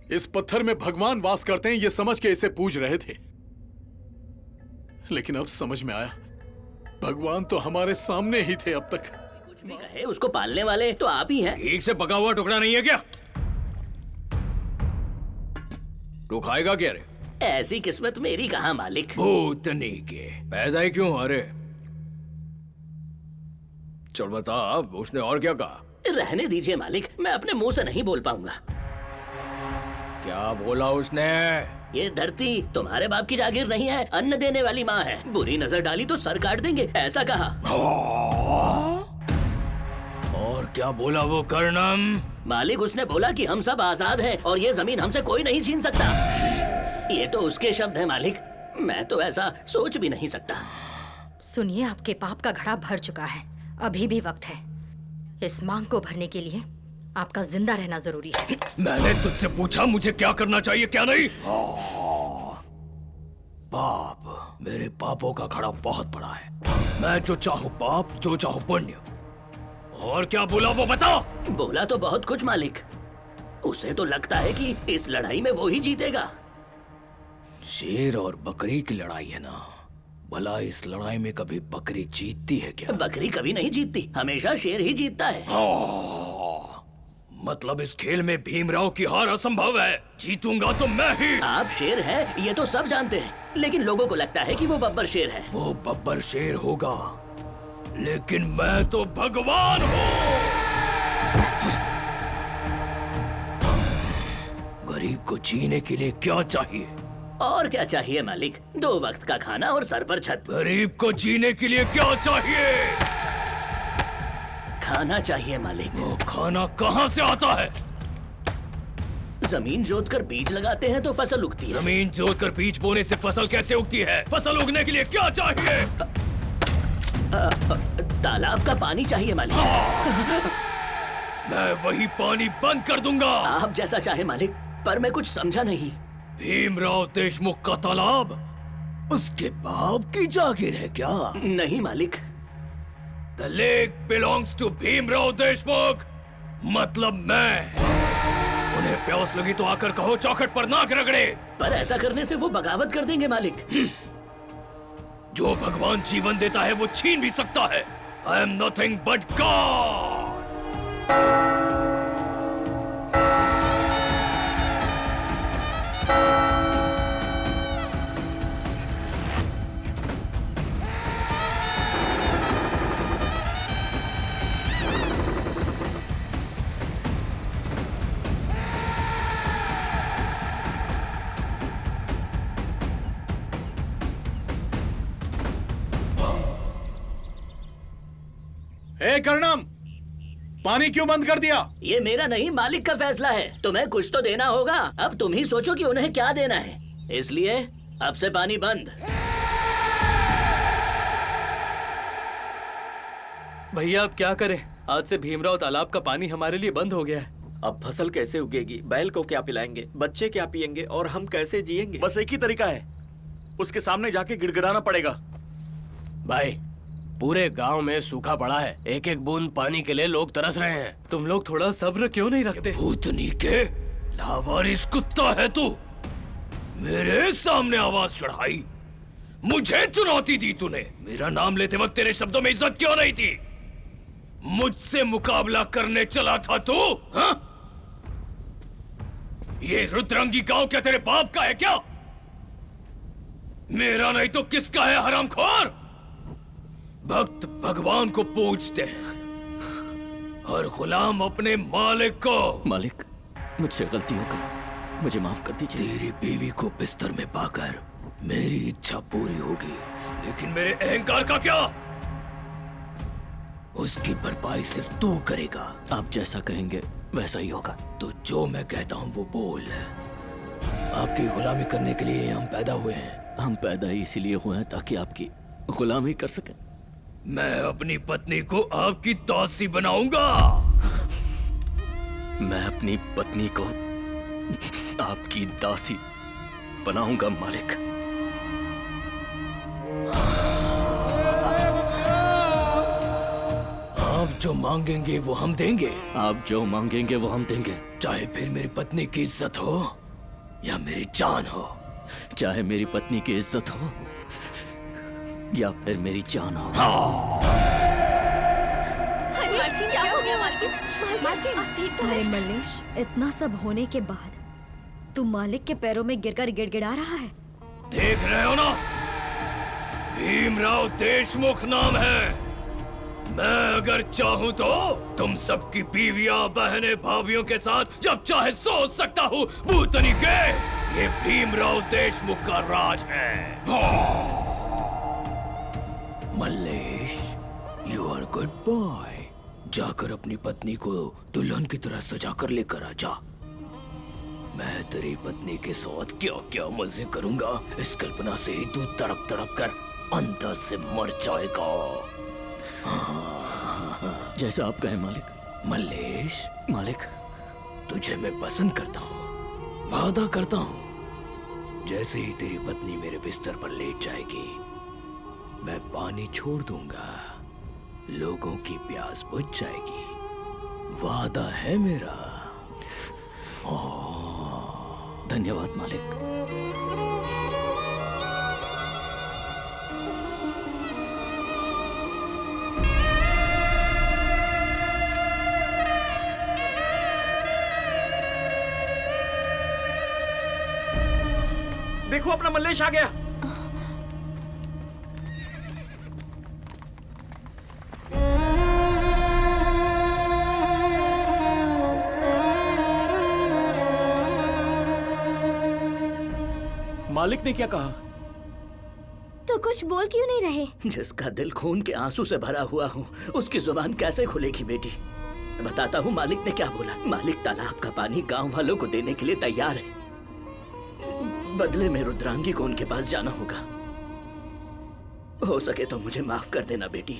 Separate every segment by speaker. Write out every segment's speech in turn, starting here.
Speaker 1: इस पत्थर में भगवान वास करते हैं ये समझ के इसे पूज रहे थे, लेकिन अब समझ में आया भगवान तो हमारे सामने ही थे अब तक।
Speaker 2: कुछ भी कहे, उसको पालने वाले तो आप ही हैं।
Speaker 3: ठीक से पका हुआ टुकड़ा नहीं है क्या? तू खाएगा क्या रे?
Speaker 2: ऐसी किस्मत मेरी कहाँ मालिक।
Speaker 3: भूतनी के पैदा ही क्यों? अरे चल बता, उसने और क्या कहा?
Speaker 2: रहने दीजिए मालिक, मैं अपने मुंह से नहीं बोल पाऊंगा।
Speaker 3: क्या बोला उसने?
Speaker 2: ये धरती तुम्हारे बाप की जागीर नहीं है, अन्न देने वाली माँ है। बुरी नजर डाली तो सर काट देंगे, ऐसा कहा।
Speaker 3: और क्या बोला वो कर्णम?
Speaker 2: मालिक उसने बोला कि हम सब आजाद हैं और ये जमीन हमसे कोई नहीं छीन सकता। ये तो उसके शब्द हैं मालिक, मैं तो ऐसा सोच भी नहीं सकता।
Speaker 4: सुनिए, आपके पाप का घड़ा भर चुका है, अभी भी वक्त है। इस मांग को भरने के लिए आपका जिंदा रहना जरूरी है।
Speaker 3: मैंने तुझसे पूछा मुझे क्या करना चाहिए क्या नहीं? पाप, मेरे पापों का घड़ा बहुत बड़ा है। मैं जो चाहूँ पाप, जो चाहूँ पुण्य। और क्या बोला वो बता?
Speaker 2: बोला तो बहुत कुछ मालिक। उसे तो लगता है कि इस लड़ाई में वो ही जीतेगा।
Speaker 3: शेर और बकरी की लड़ाई है ना, भला इस लड़ाई में कभी बकरी जीतती है क्या?
Speaker 2: बकरी कभी नहीं जीतती, हमेशा शेर ही जीतता है।
Speaker 3: मतलब इस खेल में भीमराव की हार असंभव है। जीतूंगा तो मैं ही।
Speaker 2: आप शेर हैं, ये तो सब जानते हैं, लेकिन लोगों को लगता है कि वो बब्बर शेर है।
Speaker 3: वो बब्बर शेर होगा, लेकिन मैं तो भगवान हूँ। गरीब को जीने के लिए क्या चाहिए?
Speaker 2: और क्या चाहिए मालिक? 2 वक्त का खाना और सर पर छत।
Speaker 3: गरीब को जीने के लिए क्या चाहिए?
Speaker 2: खाना चाहिए मालिक।
Speaker 3: वो खाना कहाँ से आता है?
Speaker 2: जमीन जोतकर बीज लगाते हैं तो फसल उगती है।
Speaker 3: जमीन जोतकर बीज बोने से फसल कैसे उगती है? फसल उगने के लिए क्या चाहिए?
Speaker 2: तालाब का पानी चाहिए मालिक।
Speaker 3: मैं वही पानी बंद कर दूंगा।
Speaker 2: आप जैसा चाहे मालिक, पर मैं कुछ समझा नहीं।
Speaker 3: भीमराव देशमुख का तालाब उसके बाप की जागीर है क्या?
Speaker 2: नहीं मालिक।
Speaker 3: The lake belongs to Bhimrao Deshmukh. मतलब मैं। उन्हें प्यास लगी तो आकर कहो चौखट पर नाक रगड़े।
Speaker 2: पर ऐसा करने से वो बगावत कर देंगे मालिक।
Speaker 3: जो भगवान जीवन देता है वो छीन भी सकता है। I am nothing but God।
Speaker 1: ए कर्णम, पानी क्यों बंद कर दिया?
Speaker 2: ये मेरा नहीं, मालिक का फैसला है। तुम्हें कुछ तो देना होगा। अब तुम ही सोचो कि उन्हें क्या देना है। इसलिए अब से पानी बंद।
Speaker 5: भैया अब क्या करें? आज से भीमराव तालाब का पानी हमारे लिए बंद हो गया है।
Speaker 6: अब फसल कैसे उगेगी? बैल को क्या पिलाएंगे? बच्चे क्या पिएंगे? और हम कैसे जिएंगे?
Speaker 7: बस एक ही तरीका है, उसके सामने जाके गिड़गिड़ाना पड़ेगा।
Speaker 8: भाई, पूरे गांव में सूखा पड़ा है, एक एक बूंद पानी के लिए लोग तरस रहे हैं।
Speaker 5: तुम लोग थोड़ा सब्र क्यों नहीं रखते?
Speaker 3: भूतनी के लावारिस कुत्ता है तू। मेरे सामने आवाज चढ़ाई, मुझे चुनौती दी तूने। मेरा नाम लेते वक्त तेरे शब्दों में इज्जत क्यों नहीं थी? मुझसे मुकाबला करने चला था तू? हाँ? ये रुद्रंगी गांव क्या तेरे बाप का है क्या? मेरा नहीं तो किसका है हरामखोर? भक्त भगवान को पूजते हैं और गुलाम अपने मालिक को।
Speaker 2: मालिक, मुझसे गलती हो गई, मुझे माफ कर दीजिए।
Speaker 3: तेरी बीवी को बिस्तर में पाकर मेरी इच्छा पूरी होगी, लेकिन मेरे अहंकार का क्या? उसकी भरपाई सिर्फ तू करेगा।
Speaker 2: आप जैसा कहेंगे वैसा ही होगा।
Speaker 3: तो जो मैं कहता हूँ वो बोल। आपकी गुलामी करने के लिए हम पैदा हुए हैं।
Speaker 2: हम पैदा ही इसीलिए हुए हैं ताकि आपकी गुलामी कर सकें।
Speaker 3: मैं अपनी पत्नी को आपकी दासी बनाऊंगा।
Speaker 2: मैं अपनी पत्नी को आपकी दासी बनाऊंगा मालिक।
Speaker 3: आप जो मांगेंगे वो हम देंगे,
Speaker 2: आप जो मांगेंगे वो हम देंगे,
Speaker 3: चाहे फिर मेरी पत्नी की इज्जत हो या मेरी जान हो।
Speaker 2: चाहे मेरी पत्नी की इज्जत हो या फिर मेरी जान हो।
Speaker 4: क्या हो गया मालकिन? आप ठीक तो
Speaker 9: अरे मल्लेश, इतना सब होने के बाद तू मालिक के पैरों में गिरकर गिड़गिड़ा रहा है।
Speaker 3: देख रहे हो ना, भीमराव देशमुख नाम है। मैं अगर चाहूं तो तुम सबकी बीवियां, बहनें, भाभियों के साथ जब चाहे सो सकता हूँ। भूतनी के ये भीमराव देशमुख का राज है। Mallesh, you are good boy. जाकर अपनी पत्नी को दुल्हन की तरह सजा कर लेकर आ जा। मैं तेरी पत्नी के साथ क्या क्या मजे करूंगा, इस कल्पना से ही तू तड़प तड़प कर अंदर से मर जाएगा।
Speaker 2: जैसा आप कहें मालिक।
Speaker 3: मल्लेश,
Speaker 2: मालिक,
Speaker 3: तुझे मैं पसंद करता हूँ, वादा करता हूँ। जैसे ही तेरी पत्नी मेरे बिस्तर पर लेट जाएगी, मैं पानी छोड़ दूंगा, लोगों की प्यास बुझ जाएगी। वादा है मेरा।
Speaker 2: धन्यवाद मालिक।
Speaker 7: देखो अपना मल्लेश आ गया। मालिक ने क्या कहा?
Speaker 9: तो कुछ बोल क्यों नहीं रहे?
Speaker 2: जिसका दिल खून के आंसू से भरा हुआ हो, उसकी जुबान कैसे खुलेगी बेटी? बताता हूँ मालिक ने क्या बोला। मालिक तालाब का पानी गांव वालों को देने के लिए तैयार है। बदले में रुद्रांगी को उनके पास जाना होगा। हो सके तो मुझे माफ कर देना बेटी।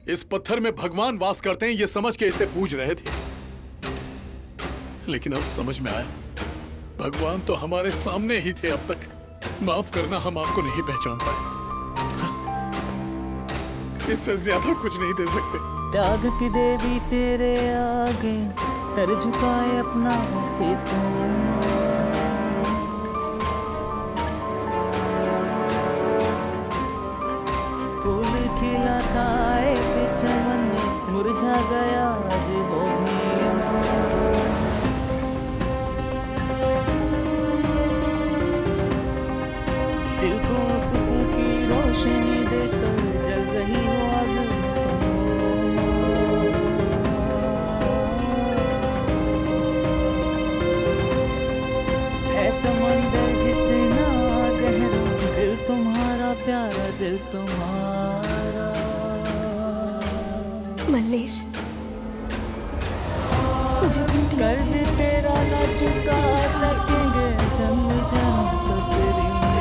Speaker 1: इस पत्थर में भगवान वास करते हैं, ये समझ के इसे पूज रहे थे। लेकिन अब समझ में आया, भगवान तो हमारे सामने ही थे अब तक। माफ करना, हम आपको नहीं पहचान पाए। इससे ज्यादा कुछ नहीं दे सकते।
Speaker 10: त्याग की देवी तेरे आगे सर झुकाए अपना से फूल खिला था एक चमन में मुरझा गया आज हो दिल को सुख की रोशनी देकर जल रही हो आग है समंदर जितना गहरा दिल तुम्हारा प्यारा दिल तुम्हारा।
Speaker 9: मल्लेश,
Speaker 10: मुझे कर दे तेरा ना चुका सकेंगे जन्म जन्म तो तेरी आग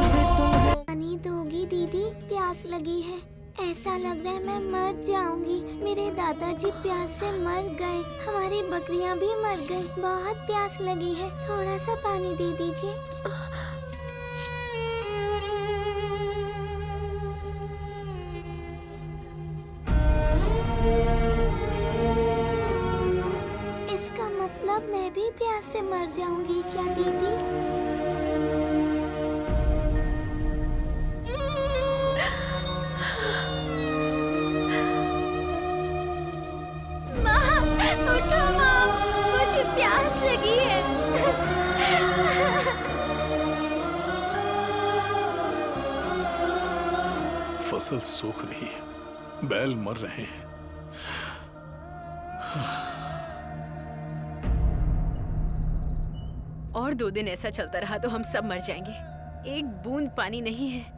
Speaker 10: भी तुम्हें।
Speaker 9: पानी दोगी दीदी? प्यास लगी है। ऐसा लग रहा है मैं मर जाऊंगी। मेरे दादाजी प्यास से मर गए, हमारी बकरियां भी मर गई। बहुत प्यास लगी है, थोड़ा सा पानी दे दीजिए। इसका मतलब मैं भी प्यास से मर जाऊंगी क्या दीदी? माँ!
Speaker 1: फसल सूख रही है, बैल मर रहे हैं।
Speaker 11: और 2 दिन ऐसा चलता रहा तो हम सब मर जाएंगे। एक बूंद पानी नहीं है।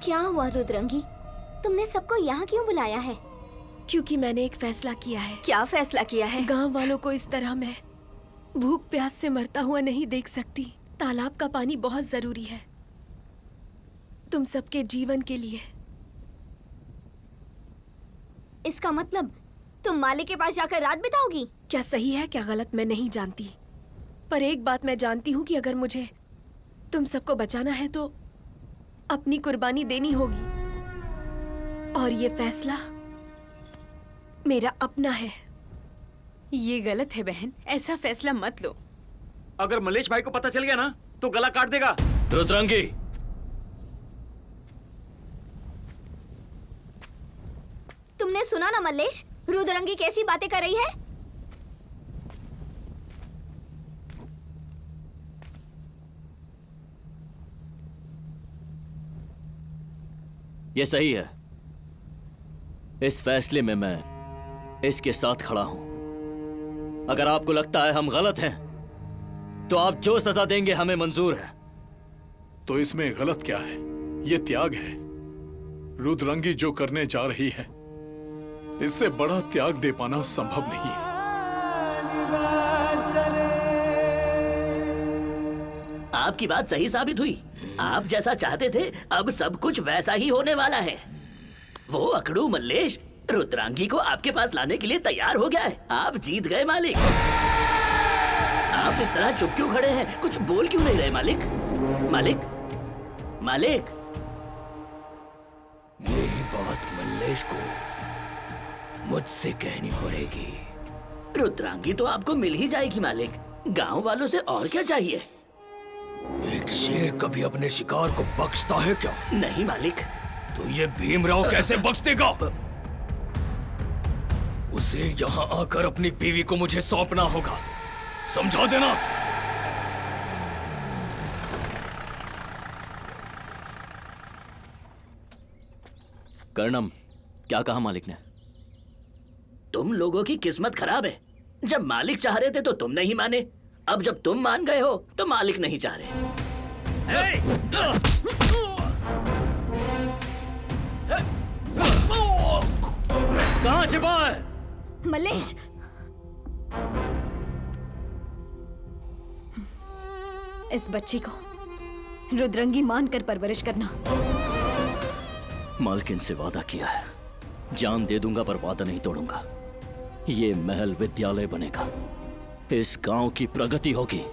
Speaker 9: क्या हुआ रुद्रंगी? तुमने सबको यहाँ क्यों बुलाया है?
Speaker 11: क्योंकि मैंने एक फैसला किया है।
Speaker 9: क्या फैसला किया है?
Speaker 11: गांव वालों को इस तरह मैं भूख प्यास से मरता हुआ नहीं देख सकती। तालाब का पानी बहुत जरूरी है तुम सबके जीवन के लिए।
Speaker 9: इसका मतलब तुम मालिक के पास जाकर रात बिताओगी?
Speaker 11: क्या सही है क्या गलत मैं नहीं जानती, पर एक बात मैं जानती हूँ कि अगर मुझे तुम सबको बचाना है तो अपनी कुर्बानी देनी होगी। और ये फैसला मेरा अपना है।
Speaker 12: ये गलत है बहन, ऐसा फैसला मत लो।
Speaker 7: अगर मलेश भाई को पता चल गया ना तो गला काट देगा।
Speaker 3: रुद्रांगी,
Speaker 9: तुमने सुना ना मल्लेश, रुद्रंगी कैसी बातें कर रही है?
Speaker 2: ये सही है। इस फैसले में मैं इसके साथ खड़ा हूं। अगर आपको लगता है हम गलत हैं, तो आप जो सजा देंगे हमें मंजूर है।
Speaker 1: तो इसमें गलत क्या है? ये त्याग है। रुद्रंगी जो करने जा रही है, इससे बड़ा त्याग दे पाना संभव नहीं है।
Speaker 2: आपकी बात सही साबित हुई। आप जैसा चाहते थे अब सब कुछ वैसा ही होने वाला है। वो अकड़ू मल्लेश रुद्रांगी को आपके पास लाने के लिए तैयार हो गया है। आप जीत गए मालिक। आप इस तरह चुप क्यों खड़े हैं? कुछ बोल क्यों नहीं रहे मालिक? मालिक, मालिक।
Speaker 3: यही बात मल्लेश को मुझसे कहनी पड़ेगी।
Speaker 2: रुद्रांगी तो आपको मिल ही जाएगी मालिक। गांव वालों से और क्या चाहिए?
Speaker 3: एक शेर कभी अपने शिकार को बख्शता है क्या?
Speaker 2: नहीं मालिक।
Speaker 3: तो ये भीमराव कैसे बख्श देगा? उसे यहाँ आकर अपनी बीवी को मुझे सौंपना होगा, समझा देना।
Speaker 2: कर्णम, क्या कहा मालिक ने? तुम लोगों की किस्मत खराब है। जब मालिक चाह रहे थे तो तुम नहीं माने, अब जब तुम मान गए हो तो मालिक नहीं चाह रहे। कहाँ छिपा है?
Speaker 11: मल्लेश, इस बच्ची को रुद्रंगी मानकर परवरिश करना।
Speaker 2: मालकिन से वादा किया है, जान दे दूंगा पर वादा नहीं तोड़ूंगा। ये महल विद्यालय बनेगा, इस गांव की प्रगति होगी।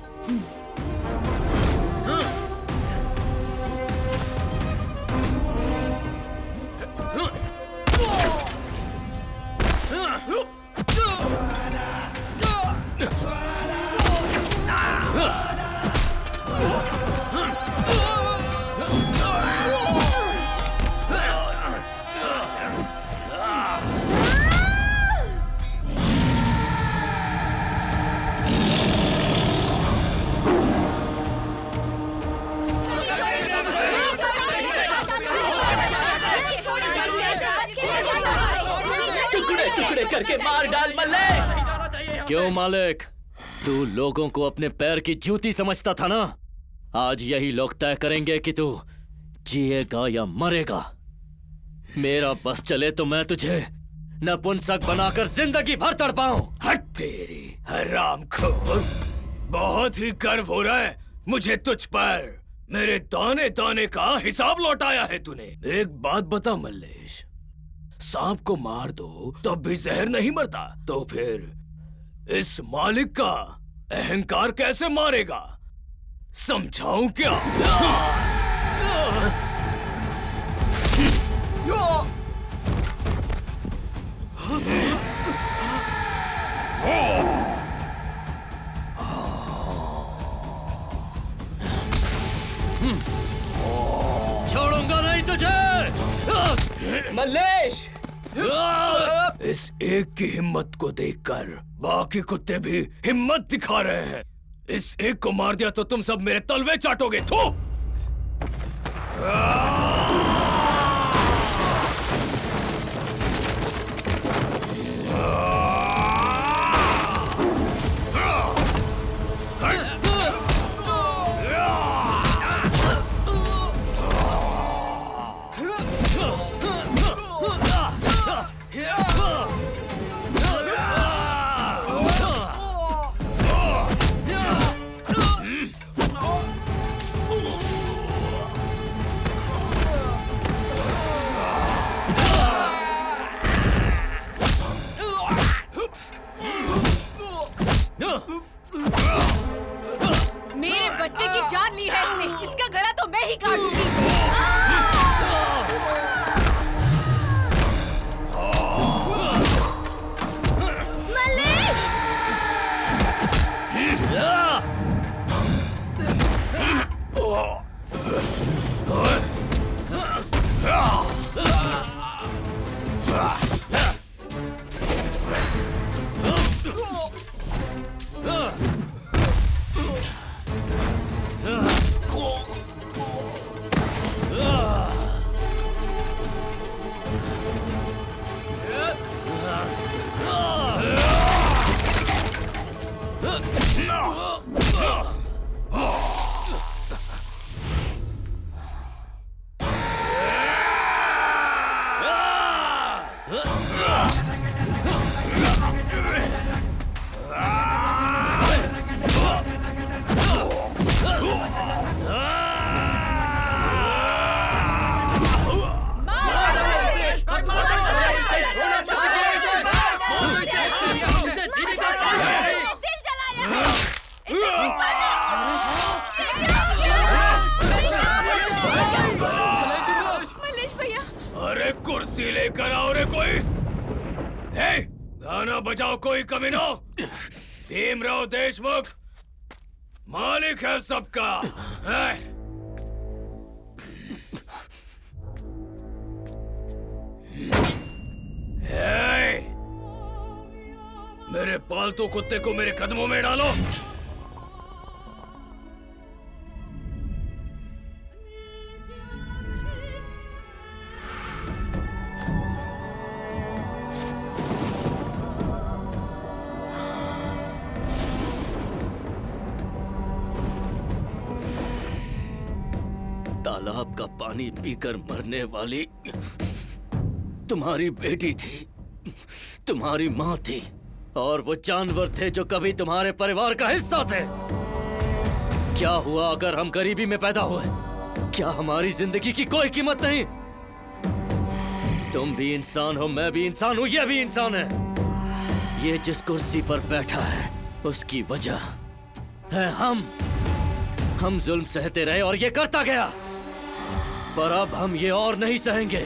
Speaker 2: टुकड़े करके मार डाल मल्लेश। क्यों मालिक, तू लोगों को अपने पैर की जूती समझता था ना? आज यही लोग तय करेंगे कि तू जिएगा या मरेगा। मेरा बस चले तो मैं तुझे नपुंसक बनाकर जिंदगी भर तड़पाऊं।
Speaker 3: हट तेरी हरामखोर, बहुत ही गर्व हो रहा है मुझे तुझ पर। मेरे दाने दाने का हिसाब लौटाया है तूने। एक बात बता मल्लेश, सांप को मार दो तब भी जहर नहीं मरता, तो फिर इस मालिक का अहंकार कैसे मारेगा? समझाऊं क्या? मल्लेश! इस एक की हिम्मत को देखकर बाकी कुत्ते भी हिम्मत दिखा रहे हैं। इस एक को मार दिया तो तुम सब मेरे तलवे चाटोगे। थू!
Speaker 12: मेरे बच्चे की जान ली है इसने। इसका गला तो मैं ही काटूंगी। अरे कुर्सी लेकर आओ रे कोई। हे, गाना बजाओ कोई कमीनो। भीमराव देशमुख मालिक है सबका। मेरे पालतू कुत्ते को मेरे कदमों में डालो।
Speaker 2: तालाब का पानी पीकर मरने वाली तुम्हारी बेटी थी, तुम्हारी माँ थी, और वो जानवर थे जो कभी तुम्हारे परिवार का हिस्सा थे। क्या हुआ अगर हम गरीबी में पैदा हुए? क्या हमारी जिंदगी की कोई कीमत नहीं? तुम भी इंसान हो, मैं भी इंसान हूं, ये भी इंसान है। ये जिस कुर्सी पर बैठा है उसकी वजह है हम जुल्म सहते रहे और ये करता गया, पर अब हम ये और नहीं सहेंगे।